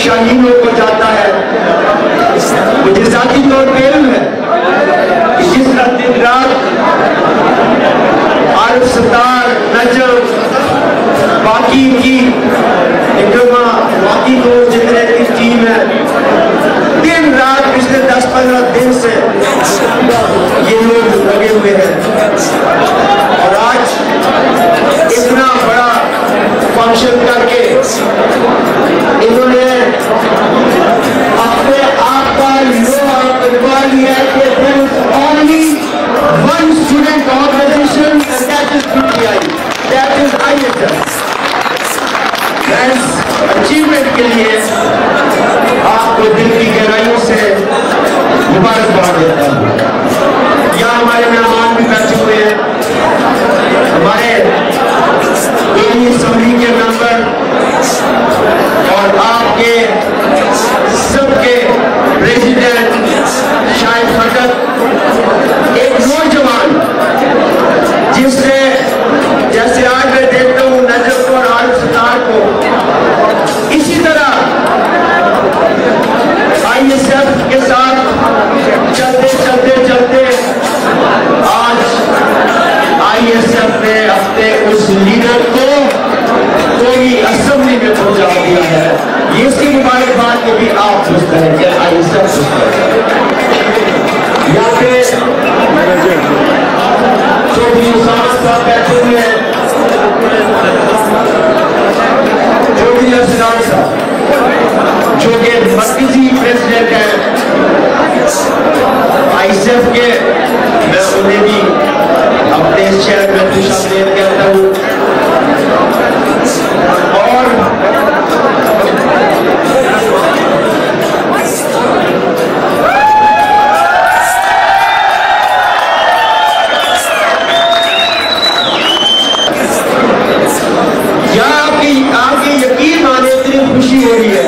शाहीनों को जाता है। मुझे जाती तौर पर इल्म है कि जिस तरह दिन रात आरिफ सत्तार, नजम, बाकी की इकरमा, बाकी को जितने की टीम है, दिन रात पिछले 10-15 दिन से ये लोग लगे हुए हैं और आज इतना बड़ा फंक्शन करके इन्होंने अपने आप का लोहा बनवा लिया कि there is only one student organization and that is PTI, that is ISF। इस अचीवमेंट के लिए आपको दिल की गहराइयों से मुबारकबाद देता हूँ। यहाँ हमारे मेहमान भी बैठे हुए हैं, हमारे असम्बली के मेंबर और आपके सबके प्रेसिडेंट शाहिद खट्टर, एक नौजवान जिसने जैसे आज मैं देखता हूँ नजर को और आरिफ सत्तार को, इसी तरह ISF के साथ चलते चलते चलते आज ISF ने अपने उस लीडर को कोई असेंबली में पहुंचा दिया है। ये इसकी मुबारकबाद के भी आप खुश करें कि ISF यहाँ पे चौधरी उसामा साहब बैठे हुए हैं, चौधरी असलाम साहब जो कि मरकजी प्रेसिडेंट है ISF के, मैं उन्हें भी अपने शहर में खुशामदीद कहता हूँ। और आपके यकीन माने इतनी खुशी हो रही है,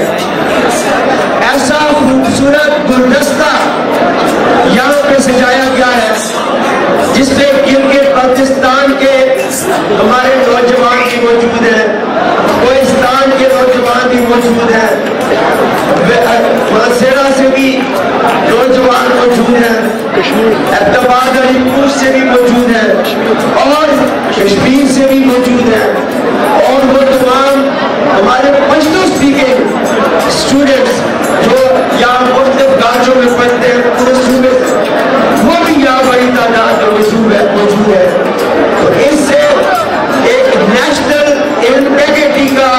ऐसा खूबसूरत गुलदस्ता यहाँ पे सजाया गया है जिसमें गिलगित पाकिस्तान के हमारे नौजवान भी मौजूद हैं, कोहिस्तान के नौजवान भी मौजूद हैं, मासेरा से भी नौजवान मौजूद हैं, एतबाद अलीपुर से भी मौजूद हैं और कश्मीर से भी मौजूद हैं और वो तमाम हमारे पश्तो स्पीकिंग स्टूडेंट्स जो यहाँ मुख्तलिफ कॉलेजों में पढ़ते हैं पूरे सूबे से, वो भी यहाँ बड़ी तादाद में मौजूद है। तो इससे एक नेशनल इंटीग्रिटी का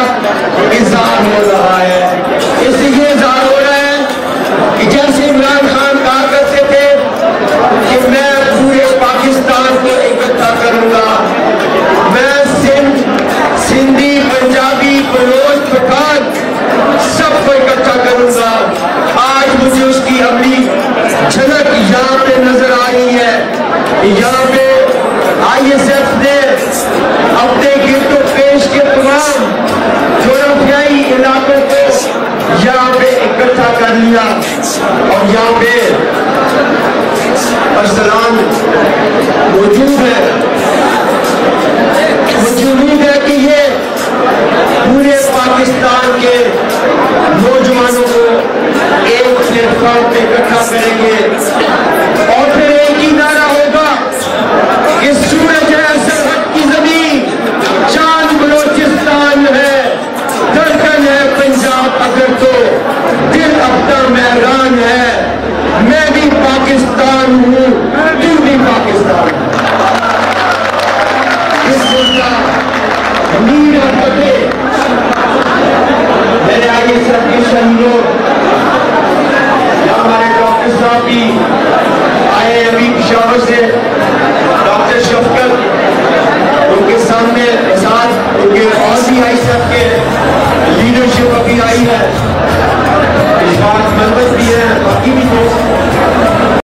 इज़हार हो रहा है। इससे ये इज़हार हो रहा है कि जैसे इमरान खान कहा करते थे कि मैं पूरे पाकिस्तान को इकट्ठा करूंगा, मैं सिंधी, पंजाबी, बलोच, पठान सबको इकट्ठा करूंगा। आज मुझे उसकी अगली झलक यहाँ पे नजर आ रही है। यहाँ पे ISF ने अपने गिरदो पेश के तमाम जोग्राफियाई इलाकों को यहाँ पे इकट्ठा कर लिया और यहाँ पे अरसलान मौजूद है। मुझे उम्मीद है कि ये पूरे पाकिस्तान के नौजवानों को एक प्लेटफॉर्म पे इकट्ठा करेंगे और फिर एक ही नारा होगा कि सूरज है सरहद की जमीन, चांद बलोचिस्तान है, धड़कन है पंजाब अगर तो दिल अपना मेहरान है, मैं भी पाकिस्तान हूँ, तू भी पाकिस्तान। मेरे आगे सबके शहीदों, हमारे डॉक्टर साहब भी आए अभी पिशावर से।